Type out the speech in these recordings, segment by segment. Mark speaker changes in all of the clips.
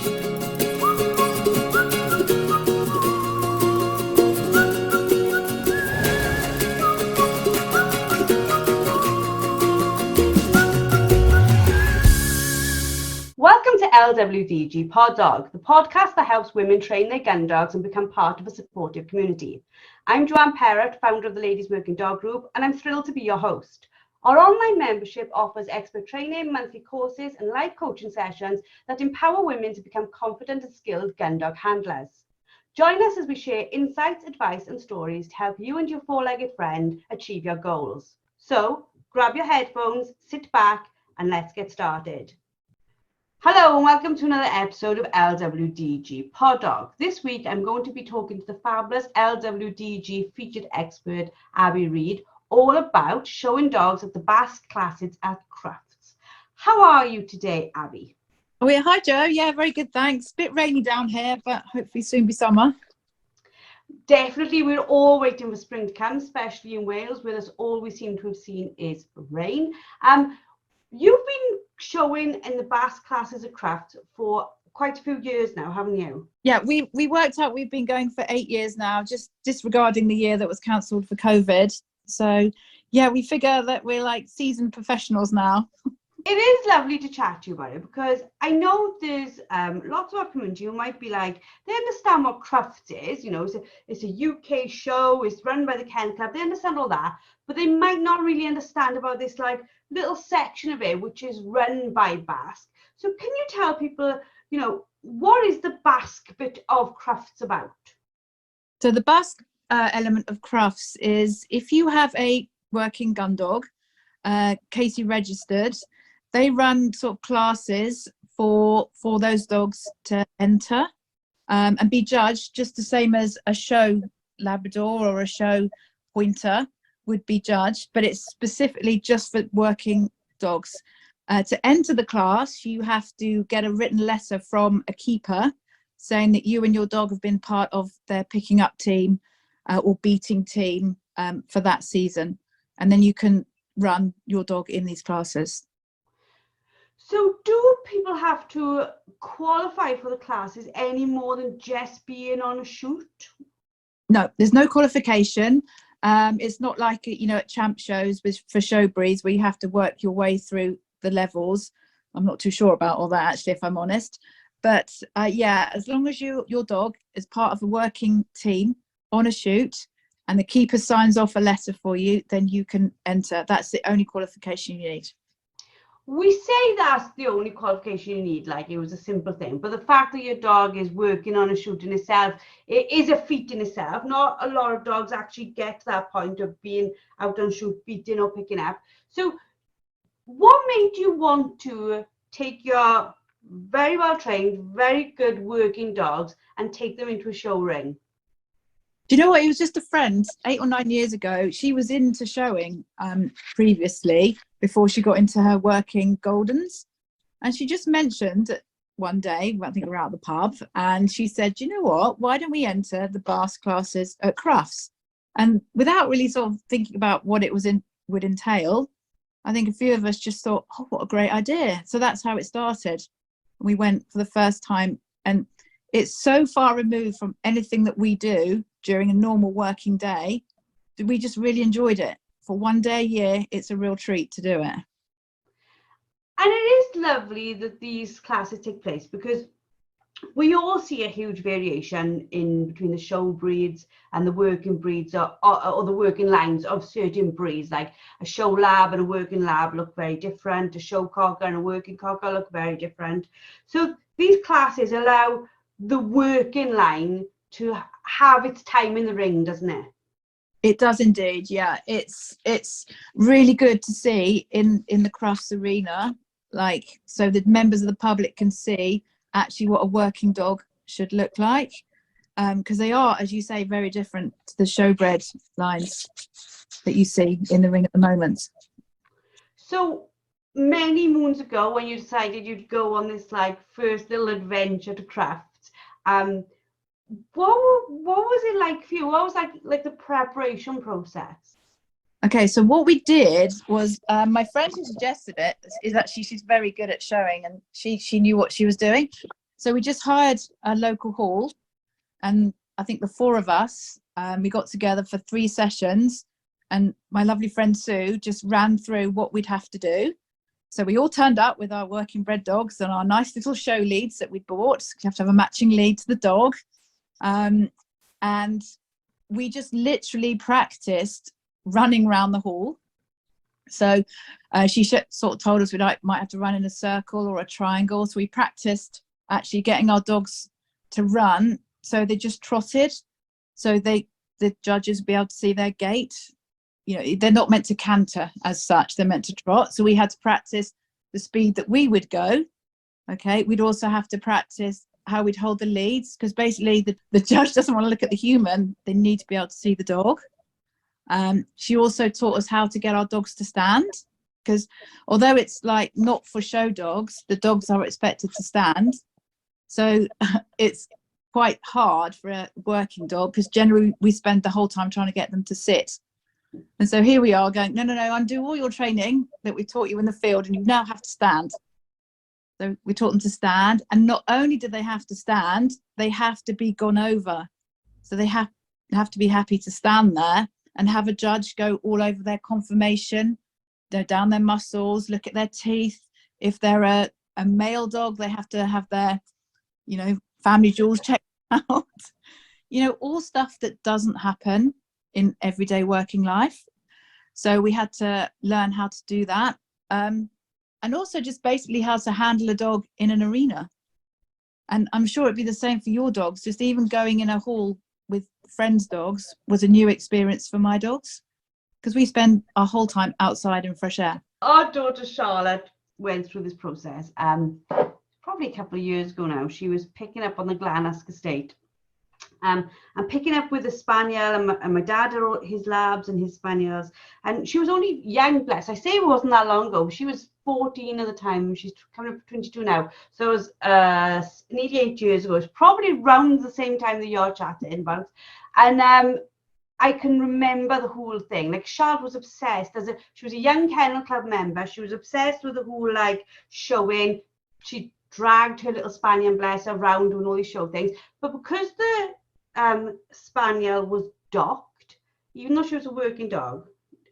Speaker 1: Welcome to LWDG Pod Dog, the podcast that helps women train their gun dogs and become part of a supportive community. I'm Joanne Perrott, founder of the Ladies Working Dog Group, and I'm thrilled to be your host. Our online membership offers expert training, monthly courses, and live coaching sessions that empower women to become confident and skilled gun dog handlers. Join us as we share insights, advice, and stories to help you and your four-legged friend achieve your goals. So, grab your headphones, sit back, and let's get started. Hello and welcome to another episode of LWDG Pod Dog. This week I'm going to be talking to the fabulous LWDG featured expert Abbie Reid all about showing dogs at the BASC classes at Crufts. How are you today, Abbie?
Speaker 2: Oh yeah, hi Joe. Yeah, very good, thanks. Bit rainy down here, but hopefully soon be summer.
Speaker 1: Definitely, we're all waiting for spring to come, especially in Wales, where that's all we seem to have seen is rain. You've been showing in the BASC classes at Crufts for quite a few years now, haven't you?
Speaker 2: Yeah, we worked out we've been going for 8 years now, just disregarding the year that was cancelled for COVID. So yeah, we figure that we're like seasoned professionals now.
Speaker 1: It is lovely to chat to you about it because I know there's lots of our community who might be like, they understand what Crufts is, you know, it's a UK show, it's run by the Kent Club, they understand all that, but they might not really understand about this like little section of it which is run by BASC. So can you tell people, you know, what is the BASC bit of Crufts about?
Speaker 2: So the BASC element of Crufts is if you have a working gun dog, Casey registered, they run sort of classes for those dogs to enter and be judged just the same as a show Labrador or a show Pointer would be judged, but it's specifically just for working dogs. To enter the class, you have to get a written letter from a keeper saying that you and your dog have been part of their picking up team or beating team for that season. And then you can run your dog in these classes.
Speaker 1: So do people have to qualify for the classes any more than just being on a shoot?
Speaker 2: No, there's no qualification. It's not like, you know, at champ shows for show breeds where you have to work your way through the levels. I'm not too sure about all that, actually, if I'm honest. But yeah, as long as your dog is part of a working team on a shoot and the keeper signs off a letter for you, then you can enter. That's the only qualification you need.
Speaker 1: We say that's the only qualification you need, like it was a simple thing, but the fact that your dog is working on a shoot in itself, it is a feat in itself. Not a lot of dogs actually get to that point of being out on shoot, beating or picking up. So what made you want to take your very well trained, very good working dogs and take them into a show ring?
Speaker 2: Do you know what? It was just a friend 8 or 9 years ago. She was into showing previously before she got into her working Goldens. And she just mentioned one day, I think we were out at the pub, and she said, you know what, why don't we enter the BASC classes at Crufts? And without really sort of thinking about what it would entail, I think a few of us just thought, oh, what a great idea. So that's how it started. We went for the first time, and it's so far removed from anything that we do during a normal working day. We just really enjoyed it. For one day a year, it's a real treat to do it.
Speaker 1: And it is lovely that these classes take place because we all see a huge variation in between the show breeds and the working breeds or the working lines of certain breeds. Like a show lab and a working lab look very different. A show cocker and a working cocker look very different. So these classes allow the working line to have its time in the ring, doesn't it?
Speaker 2: It does indeed, yeah. It's really good to see in the Crufts arena, like, so that members of the public can see actually what a working dog should look like, because they are, as you say, very different to the showbred lines that you see in the ring at the moment. So
Speaker 1: many moons ago, when you decided you'd go on this like first little adventure to Crufts, what was it like for you? What was like the preparation process?
Speaker 2: Okay, so what we did was, my friend who suggested it is actually, she's very good at showing, and she knew what she was doing. So we just hired a local hall, and I think the four of us, we got together for 3 sessions, and my lovely friend Sue just ran through what we'd have to do. So we all turned up with our working bred dogs and our nice little show leads that we'd bought. You have to have a matching lead to the dog. And we just literally practiced running around the hall. So she sort of told us we might have to run in a circle or a triangle. So we practiced actually getting our dogs to run. So they just trotted. So the judges would be able to see their gait. You know, they're not meant to canter as such, they're meant to trot. So we had to practice the speed that we would go. Okay, we'd also have to practice how we'd hold the leads, because basically the judge doesn't want to look at the human, they need to be able to see the dog. She also taught us how to get our dogs to stand, because although it's like not for show dogs, the dogs are expected to stand. So it's quite hard for a working dog, because generally we spend the whole time trying to get them to sit. And so here we are going, no, undo all your training that we taught you in the field, and you now have to stand. So we taught them to stand, and not only do they have to stand, they have to be gone over. So they have to be happy to stand there and have a judge go all over their conformation, down their muscles, look at their teeth. If they're a male dog, they have to have their, family jewels checked out. All stuff that doesn't happen in everyday working life. So we had to learn how to do that. And also just basically how to handle a dog in an arena. And I'm sure it'd be the same for your dogs. Just even going in a hall with friends' dogs was a new experience for my dogs, because we spend our whole time outside in fresh air.
Speaker 1: Our daughter Charlotte went through this process probably a couple of years ago now. She was picking up on the Glanasc estate. And picking up with a spaniel, and my dad had all his labs and his spaniels, and she was only young, bless. I say it wasn't that long ago. She was 14 at the time. She's coming up to 22 now, so it was nearly 8 years ago. It's probably around the same time that you're chatting about. And I can remember the whole thing. Like, Charlotte was obsessed. She was a young kennel club member. She was obsessed with the whole showing. She dragged her little spaniel, bless her, around doing all these show things. But because the spaniel was docked, even though she was a working dog,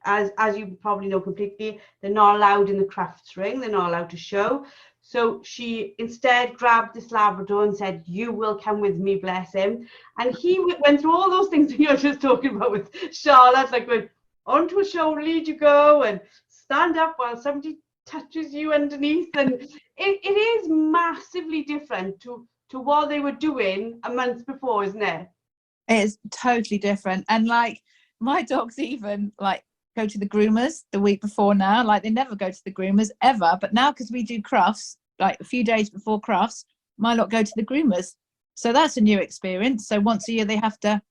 Speaker 1: as you probably know completely, they're not allowed in the Crufts ring, they're not allowed to show. So she instead grabbed this Labrador and said, "You will come with me," bless him. And he went through all those things that you're just talking about with Charlotte, like going onto a show lead you go, and stand up while somebody touches you underneath. And it is massively different to what they were doing a month before, isn't it?
Speaker 2: It is totally different. And my dogs even go to the groomers the week before now. They never go to the groomers ever, but now because we do Crufts, a few days before Crufts, my lot go to the groomers. So that's a new experience. So once a year they have to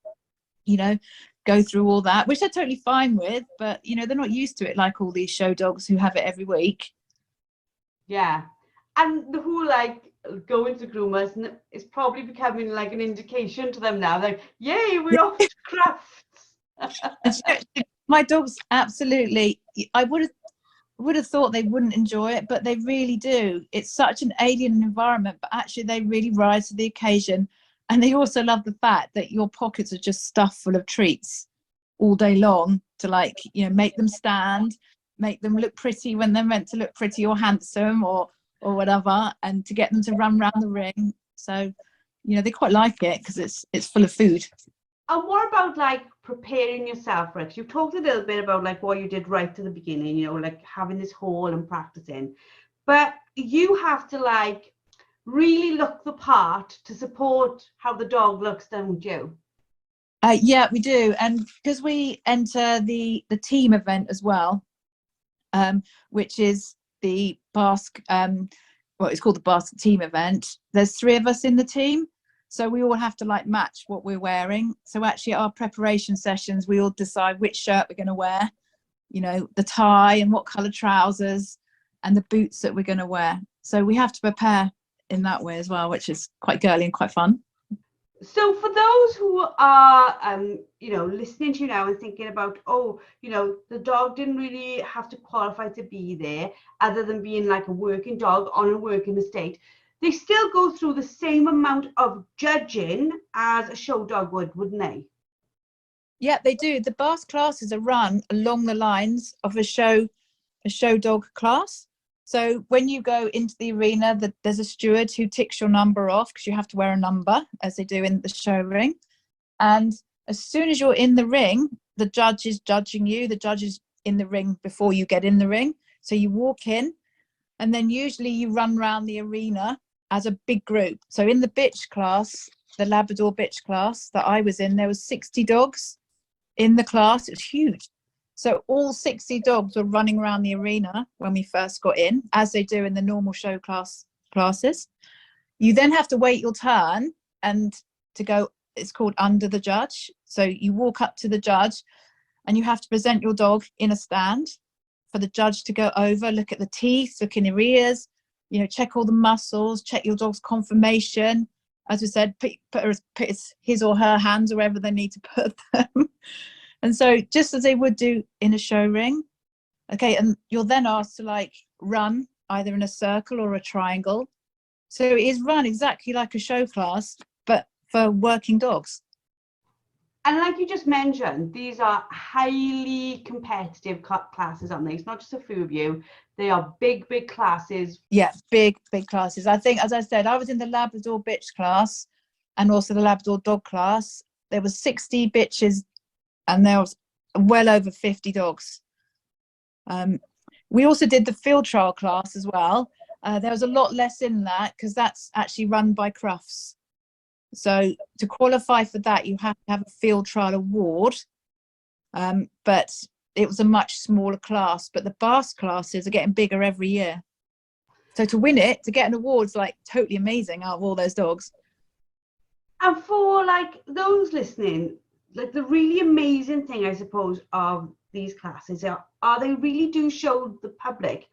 Speaker 2: go through all that, which they're totally fine with, but they're not used to it like all these show dogs who have it every week.
Speaker 1: Yeah. And the whole going to groomers is probably becoming an indication to them now, yay, we're off to Crufts.
Speaker 2: My dogs absolutely, I would have thought they wouldn't enjoy it, but they really do. It's such an alien environment, but actually they really rise to the occasion. And they also love the fact that your pockets are just stuffed full of treats all day long to make them stand, make them look pretty when they're meant to look pretty or handsome or whatever, and to get them to run around the ring. So they quite like it because it's full of food.
Speaker 1: And what about preparing yourself, Rex? You talked a little bit about what you did right to the beginning, having this hall and practicing, but you have to really look the part to support how the dog looks, don't you?
Speaker 2: Yeah, we do. And because we enter the team event as well, which is the BASC, it's called the BASC team event. There's 3 of us in the team, so we all have to match what we're wearing. So actually our preparation sessions, we all decide which shirt we're going to wear, the tie and what colour trousers and the boots that we're going to wear. So we have to prepare in that way as well, which is quite girly and quite fun.
Speaker 1: So for those who are, listening to you now and thinking about, the dog didn't really have to qualify to be there other than being a working dog on a working estate. they still go through the same amount of judging as a show dog would, wouldn't they?
Speaker 2: Yeah, they do. The BASC classes are run along the lines of a show dog class. So when you go into the arena, there's a steward who ticks your number off, because you have to wear a number, as they do in the show ring. And as soon as you're in the ring, the judge is judging you. The judge is in the ring before you get in the ring. So you walk in, and then usually you run around the arena as a big group. So in the bitch class, the Labrador bitch class that I was in, there was 60 dogs in the class. It was huge. So all 60 dogs were running around the arena when we first got in, as they do in the normal show classes. You then have to wait your turn and to go, it's called under the judge. So you walk up to the judge and you have to present your dog in a stand for the judge to go over, look at the teeth, look in your ears, you know, check all the muscles, check your dog's conformation. As we said, put his or her hands wherever they need to put them. And so just as they would do in a show ring, okay, and you're then asked to like run either in a circle or a triangle. So it is run exactly like a show class, but for working dogs.
Speaker 1: And like you just mentioned, these are highly competitive classes, aren't they? It's not just a few of you. They are big, big classes.
Speaker 2: Yeah, big, big classes. I think, as I said, I was in the Labrador bitch class and also the Labrador dog class. There was 60 bitches and there was well over 50 dogs. We also did the field trial class as well. There was a lot less in that because that's actually run by Crufts. So to qualify for that, you have to have a field trial award, but it was a much smaller class. But the BASC classes are getting bigger every year. So to win it, to get an award is like totally amazing out of all those dogs.
Speaker 1: And for like those listening, like the really amazing thing, I suppose, of these classes are they really do show the public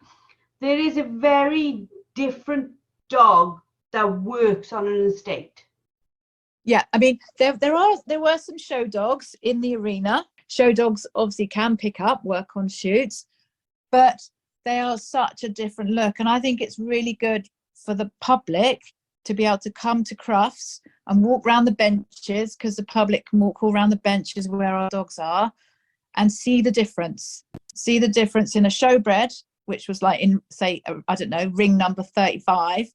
Speaker 1: there is a very different dog that works on an estate.
Speaker 2: Yeah, I mean, there were some show dogs in the arena. Show dogs obviously can pick up, work on shoots, but they are such a different look. And I think it's really good for the public to be able to come to Crufts and walk around the benches, because the public can walk all around the benches where our dogs are and see the difference. See the difference in a showbred, which was like in, say, I don't know, ring number 35,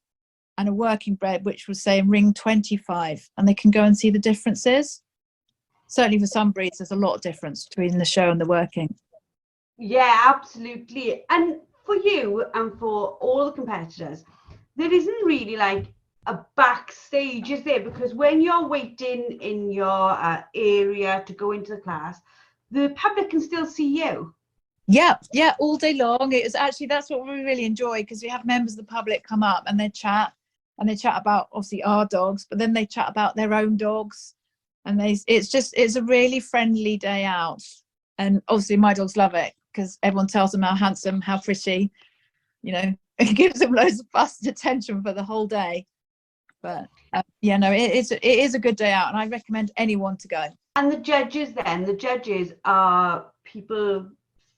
Speaker 2: and a working bred, which was, say, in ring 25, and they can go and see the differences. Certainly for some breeds, there's a lot of difference between the show and the working.
Speaker 1: Yeah, absolutely. And for you and for all the competitors, there isn't really like a backstage, is there? Because when you're waiting in your area to go into the class, the public can still see you.
Speaker 2: Yeah, all day long. It was actually, that's what we really enjoy, because we have members of the public come up and they chat about obviously our dogs, but then they chat about their own dogs, and it's a really friendly day out. And obviously my dogs love it, because everyone tells them how handsome, how pretty, you know, it gives them loads of fuss and attention for the whole day. But yeah, no, it is a good day out, and I recommend anyone to go.
Speaker 1: And the judges are people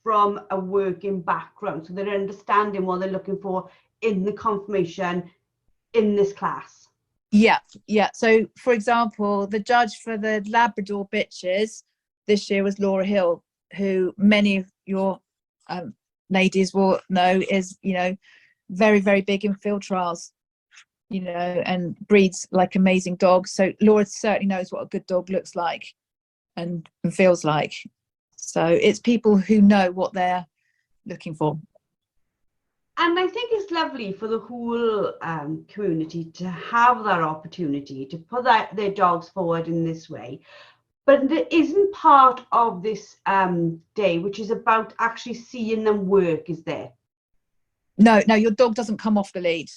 Speaker 1: from a working background, so they're understanding what they're looking for in the confirmation in this class.
Speaker 2: Yeah. So for example, the judge for the Labrador bitches this year was Laura Hill, who many of your ladies will know is, you know, very, very big in field trials, you know, and breeds like amazing dogs. So Laura certainly knows what a good dog looks like and feels like. So it's people who know what they're looking for.
Speaker 1: And I think it's lovely for the whole community to have that opportunity to put their dogs forward in this way. But there isn't part of this day which is about actually seeing them work, is there?
Speaker 2: No, your dog doesn't come off the lead.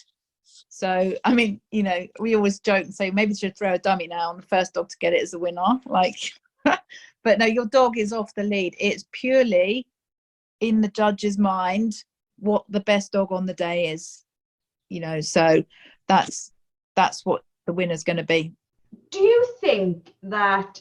Speaker 2: So, I mean, you know, we always joke and say maybe you should throw a dummy now, and the first dog to get it is the winner. Like, but no, your dog is off the lead. It's purely in the judge's mind what the best dog on the day is, you know, so that's what the winner's going to be.
Speaker 1: Do you think that,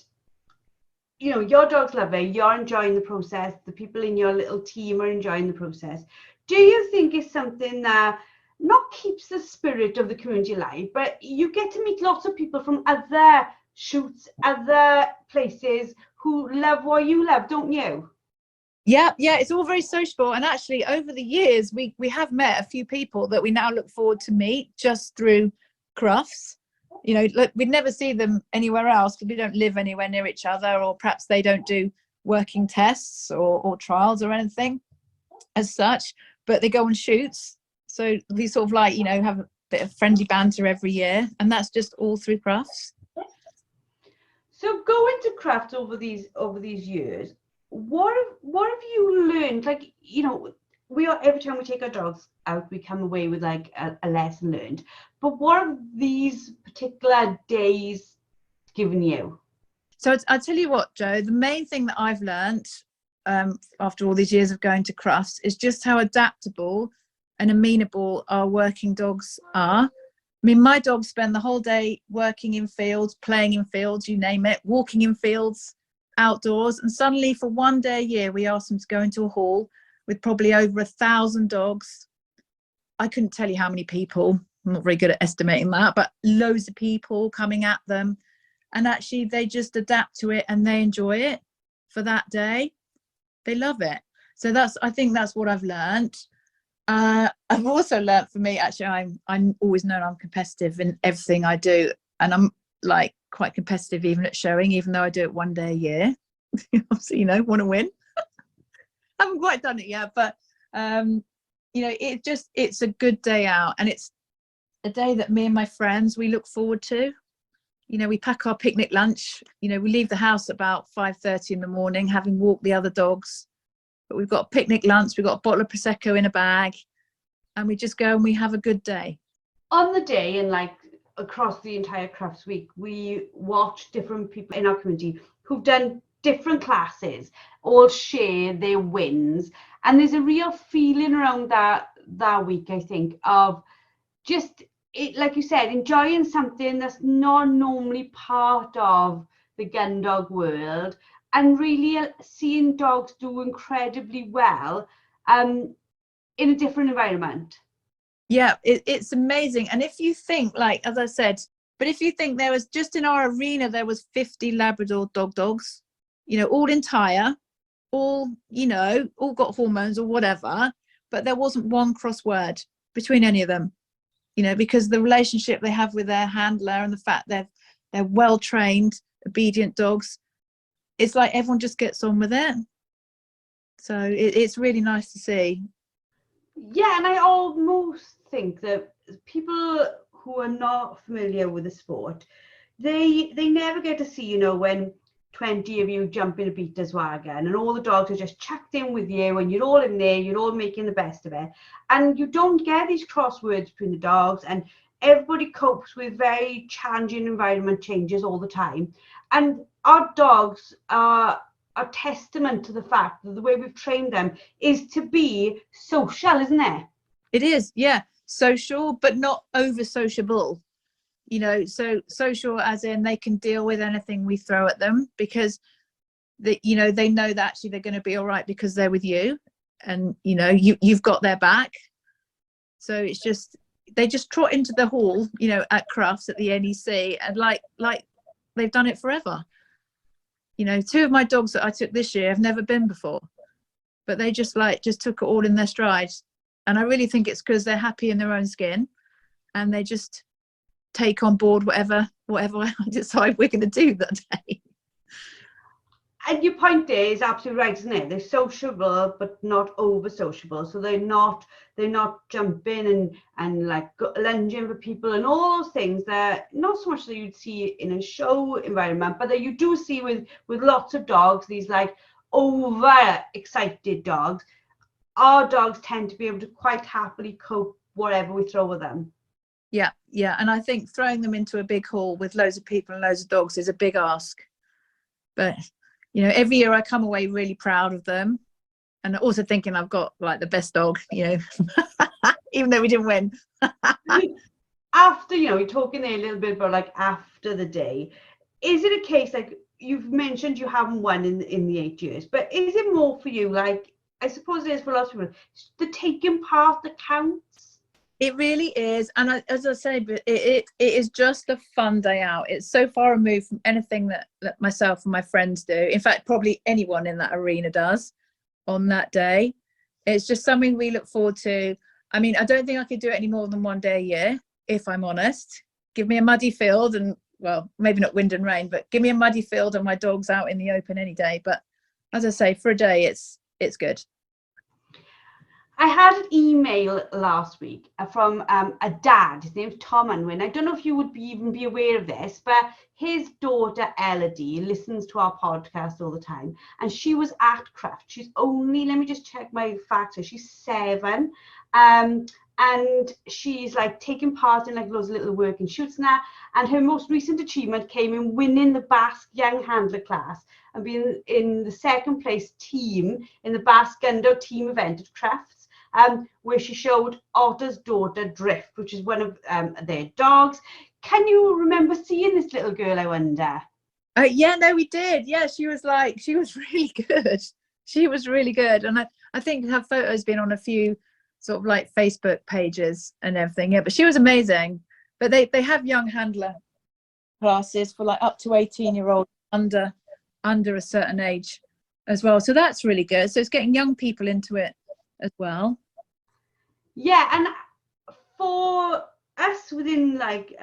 Speaker 1: you know, your dog's lovely, you're enjoying the process, the people in your little team are enjoying the process? Do you think it's something that not keeps the spirit of the community alive, but you get to meet lots of people from other shoots, other places who love what you love, don't you?
Speaker 2: Yeah, it's all very sociable. And actually, over the years, we have met a few people that we now look forward to meet just through Crufts. You know, look, we'd never see them anywhere else because we don't live anywhere near each other, or perhaps they don't do working tests or trials or anything as such, but they go on shoots. So we sort of like, you know, have a bit of friendly banter every year, and that's just all through Crufts.
Speaker 1: So going to Crufts over these years, what have you learned? Like, you know, every time we take our dogs out, we come away with like a lesson learned. But what have these particular days given you?
Speaker 2: So I'll tell you what, Joe, the main thing that I've learned after all these years of going to Crufts is just how adaptable and amenable our working dogs are. I mean, my dogs spend the whole day working in fields, playing in fields, you name it, walking in fields, outdoors. And suddenly for one day a year, we ask them to go into a hall with probably over 1,000 dogs. I couldn't tell you how many people. I'm not very good at estimating that, but loads of people coming at them. And actually they just adapt to it and they enjoy it for that day. They love it. So I think that's what I've learned. I've also learnt, for me, actually, I'm always known I'm competitive in everything I do, and I'm like quite competitive even at showing, even though I do it one day a year. So, you know, want to win. I haven't quite done it yet, but you know, it's a good day out, and it's a day that me and my friends, we look forward to. You know, we pack our picnic lunch. You know, we leave the house about 5:30 in the morning, having walked the other dogs. But we've got a picnic lunch, we've got a bottle of Prosecco in a bag, and we just go and we have a good day.
Speaker 1: On the day, and like across the entire Crufts week, we watch different people in our community who've done different classes all share their wins. And there's a real feeling around that week, I think, of just, like you said, enjoying something that's not normally part of the gun dog world, and really seeing dogs do incredibly well in a different environment.
Speaker 2: Yeah, it's amazing. And if you think, like, as I said, but if you think there was just in our arena, there was 50 Labrador dogs, you know, all entire, all, you know, all got hormones or whatever, but there wasn't one cross word between any of them, you know, because the relationship they have with their handler and the fact they're well trained, obedient dogs, it's like everyone just gets on with it. So it's really nice to see.
Speaker 1: Yeah, and I almost think that people who are not familiar with the sport, they never get to see, you know, when 20 of you jump in a beater's wagon and all the dogs are just chucked in with you and you're all in there, you're all making the best of it. And you don't get these crosswords between the dogs, and everybody copes with very challenging environment changes all the time. And our dogs are a testament to the fact that the way we've trained them is to be social, isn't it?
Speaker 2: It is, yeah, social, but not over sociable. You know, so social as in they can deal with anything we throw at them, because you know, they know that actually they're going to be all right because they're with you, and you know, you've got their back. So it's just, they just trot into the hall, you know, at Crufts at the NEC, and like they've done it forever. You know, 2 of my dogs that I took this year have never been before, but they just took it all in their stride. And I really think it's because they're happy in their own skin, and they just take on board whatever I decide we're going to do that day.
Speaker 1: And your point there is absolutely right, isn't it? They're sociable, but not over sociable. So they're not jumping and like lunging for people and all those things that not so much that you'd see in a show environment, but that you do see with lots of dogs, these like over excited dogs. Our dogs tend to be able to quite happily cope whatever we throw at them.
Speaker 2: Yeah, and I think throwing them into a big hall with loads of people and loads of dogs is a big ask. But you know, every year I come away really proud of them, and also thinking I've got like the best dog, you know, even though we didn't win.
Speaker 1: After, you know, you're talking there a little bit about like after the day, is it a case like you've mentioned you haven't won in the 8 years, but is it more for you, like I suppose it is for lots of people, the taking part that counts?
Speaker 2: It really is, and as I say, it is just a fun day out. It's so far removed from anything that myself and my friends do. In fact, probably anyone in that arena does on that day. It's just something we look forward to. I mean, I don't think I could do it any more than one day a year, if I'm honest. Give me a muddy field and, well, maybe not wind and rain, but give me a muddy field and my dog's out in the open any day. But as I say, for a day, it's good.
Speaker 1: I had an email last week from a dad. His name's Tom Unwin. I don't know if you would even be aware of this, but his daughter Elodie listens to our podcast all the time, and she was at Crufts. She's only, let me just check my facts. So she's 7, and she's like taking part in like loads of little working shoots now. And her most recent achievement came in winning the BASC Young Handler class and being in the 2nd place team in the BASC Gundog team event at Crufts. Where she showed Otter's daughter Drift, which is one of their dogs. Can you remember seeing this little girl, I wonder?
Speaker 2: Yeah, no, we did. Yeah, she was really good. She was really good. And I think her photo's been on a few sort of like Facebook pages and everything. Yeah, but she was amazing. But they have young handler classes for like up to 18-year-olds under a certain age as well. So that's really good. So it's getting young people into it as well.
Speaker 1: Yeah, and for us within like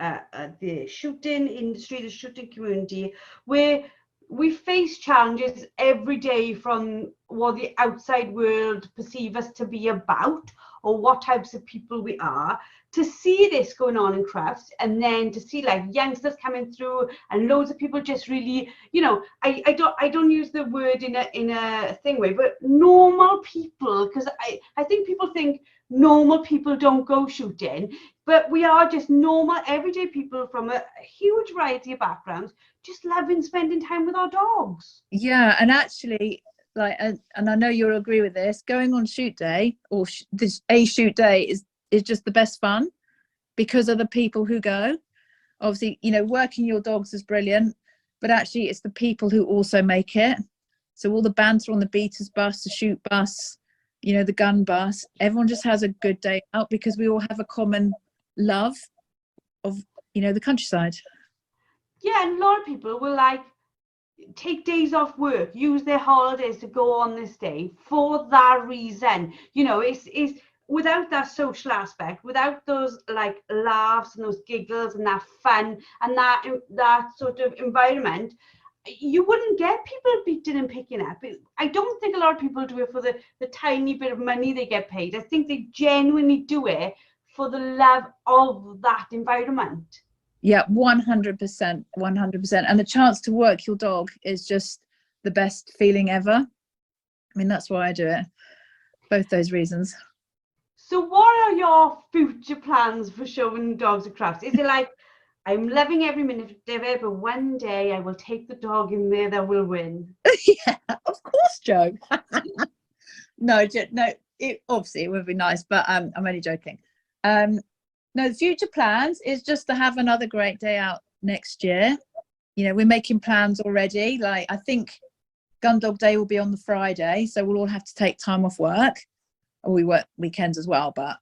Speaker 1: the shooting industry, the shooting community, where we face challenges every day from what the outside world perceive us to be about, or what types of people we are, to see this going on in Crufts, and then to see like youngsters coming through and loads of people just really, you know, I don't use the word in a thing way, but normal people, because I think people think normal people don't go shooting, but we are just normal everyday people from a huge variety of backgrounds, just loving spending time with our dogs.
Speaker 2: Yeah, and actually, like, and I know you'll agree with this, going on shoot day or a shoot day is just the best fun because of the people who go. Obviously, you know, working your dogs is brilliant, but actually it's the people who also make it. So all the banter on the beaters bus, the shoot bus, you know, the gun bus, everyone just has a good day out because we all have a common love of, you know, the countryside.
Speaker 1: Yeah, and a lot of people will like take days off work, use their holidays to go on this day for that reason. You know, it's without that social aspect, without those like laughs and those giggles and that fun and that sort of environment, you wouldn't get people beating and picking up. I don't think a lot of people do it for the tiny bit of money they get paid. I think they genuinely do it for the love of that environment.
Speaker 2: Yeah, 100%, 100%. And the chance to work your dog is just the best feeling ever. I mean, that's why I do it. Both those reasons.
Speaker 1: So what are your future plans for showing dogs at Crufts? Is it like, I'm loving every minute of it, but one day I will take the dog in there that will win?
Speaker 2: Yeah, of course, Joe. No, obviously it would be nice, but I'm only joking. No, the future plans is just to have another great day out next year. You know, we're making plans already. Like, I think Gundog Day will be on the Friday, so we'll all have to take time off work. Or we work weekends as well, but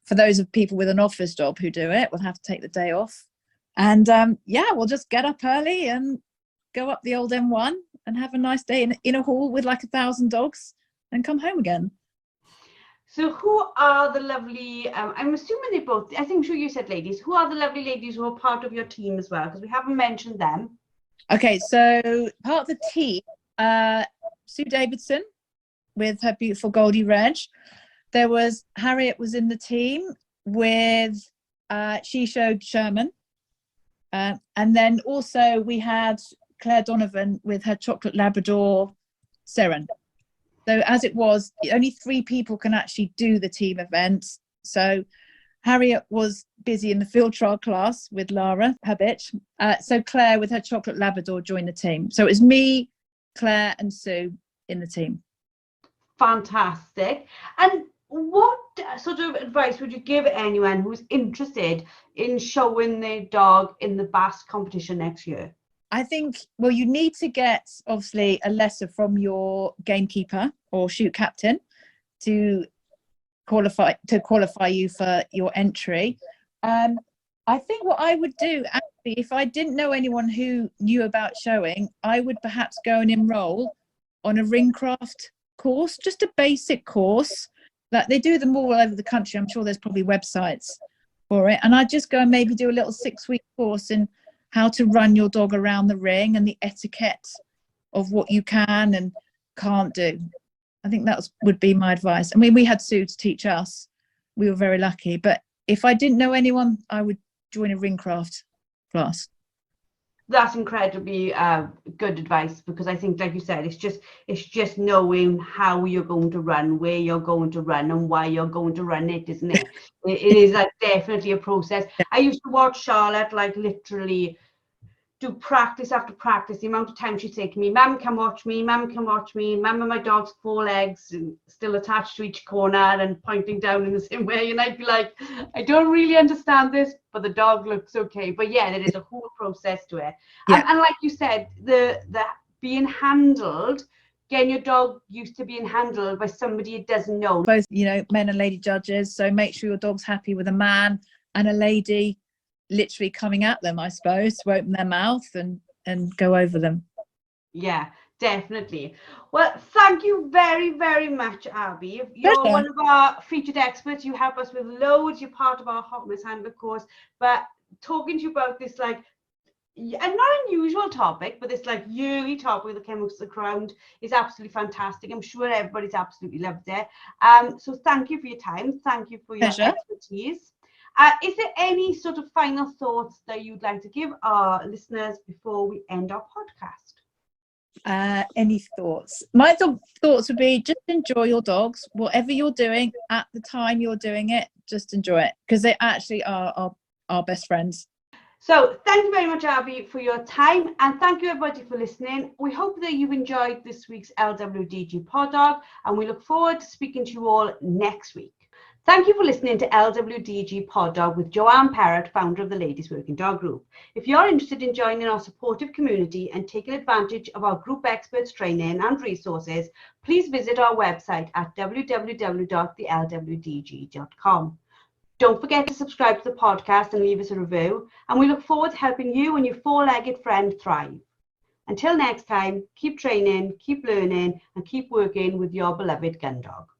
Speaker 2: for those of people with an office job who do it, we'll have to take the day off. And yeah, we'll just get up early and go up the old M1 and have a nice day in a hall with like 1,000 dogs and come home again.
Speaker 1: So who are the lovely, I'm assuming they both, I think sure you said ladies, who are the lovely ladies who are part of your team as well? Because we haven't mentioned them.
Speaker 2: Okay, so part of the team, Sue Davidson with her beautiful Goldie Reg. There was, Harriet was in the team with She Showed Sherman. And then also we had Claire Donovan with her chocolate Labrador Seren. So as it was, only 3 people can actually do the team events. So Harriet was busy in the field trial class with Lara, her bitch. So Claire with her chocolate Labrador joined the team. So it was me, Claire and Sue in the team.
Speaker 1: Fantastic. And what sort of advice would you give anyone who's interested in showing their dog in the BASC competition next year?
Speaker 2: I think, well, you need to get obviously a letter from your gamekeeper or shoot captain to qualify you for your entry. I think what I would do, actually, if I didn't know anyone who knew about showing, I would perhaps go and enroll on a ring craft course, just a basic course. Like they do them all over the country. I'm sure there's probably websites for it. And I'd just go and maybe do a little 6-week course in how to run your dog around the ring and the etiquette of what you can and can't do. I think that would be my advice. I mean, we had Sue to teach us. We were very lucky. But if I didn't know anyone, I would join a ring craft class.
Speaker 1: That's incredibly good advice, because I think, like you said, it's just knowing how you're going to run, where you're going to run, and why you're going to run it, isn't it? It is like definitely a process. I used to watch Charlotte like literally do practice after practice. The amount of time she'd say to me, "Mum, come watch me. Mum, come watch me. Mum and my dog's 4 legs and still attached to each corner and pointing down in the same way." And I'd be like, I don't really understand this, but the dog looks okay. But yeah, there is a whole process to it.
Speaker 2: Yeah.
Speaker 1: And like you said, the being handled, getting your dog used to being handled by somebody it doesn't know.
Speaker 2: Both, men and lady judges. So make sure your dog's happy with a man and a lady literally coming at them, I suppose, to open their mouth and go over them.
Speaker 1: Yeah, definitely. Well, thank you very, very much, Abbie. You're one of our featured experts. You help us with loads. You're part of our Hot Mess Handler course. But talking to you about this, like, and not unusual topic, but this like yearly topic that came across the ground is absolutely fantastic. I'm sure everybody's absolutely loved it. So thank you for your time. Thank you for your expertise. Is there any sort of final thoughts that you'd like to give our listeners before we end our podcast?
Speaker 2: Any thoughts? My thoughts would be just enjoy your dogs, whatever you're doing at the time you're doing it, just enjoy it, because they actually are our best friends.
Speaker 1: So thank you very much, Abbie, for your time, and thank you everybody for listening. We hope that you've enjoyed this week's LWDG Pod Dog, and we look forward to speaking to you all next week. Thank you for listening to LWDG Pod Dog with Joanne Parrott, founder of the Ladies Working Dog Group. If you're interested in joining our supportive community and taking advantage of our group experts training and resources, please visit our website at www.thelwdg.com. Don't forget to subscribe to the podcast and leave us a review, and we look forward to helping you and your 4-legged friend thrive. Until next time, keep training, keep learning, and keep working with your beloved gun dog.